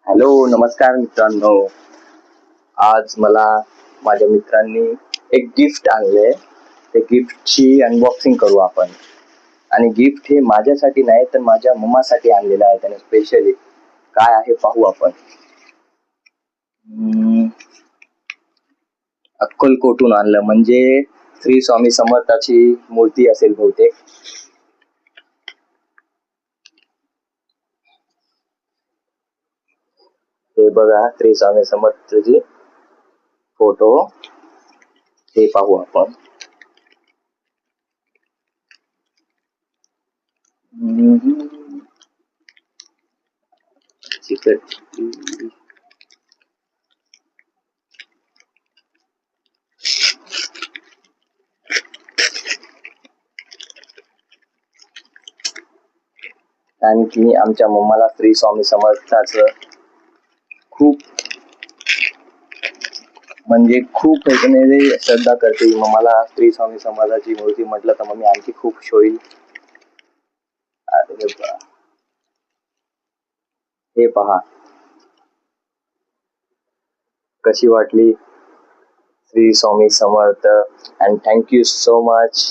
Hello, नमस्कार मित्रांनो. आज मला माझ्या मित्रांनी एक गिफ्ट आणले. ते गिफ्टची अनबॉक्सिंग करू आपण. आणि गिफ्ट हे माझ्यासाठी नाही तर माझ्या मम्मासाठी आणलेलं आहे त्याने स्पेशली. काय आहे पाहू आपण. अक्कलकोटून आणलं, म्हणजे श्री स्वामी समर्थाची मूर्ती असेल बहुतेक. हे बघा, श्री स्वामी समर्थाची फोटो. हे पाहू आपण. चिकट आणखी आमच्या मम्माला श्री स्वामी समर्थाचं खूप म्हणजे खूप श्रद्धा करते. मम्माला श्री स्वामी समर्थाची मूर्ती म्हटलं तर मम्मी आणखी खूप खुश होईल. हे पहा कशी वाटली Shri Swami Samarth. And thank you so much.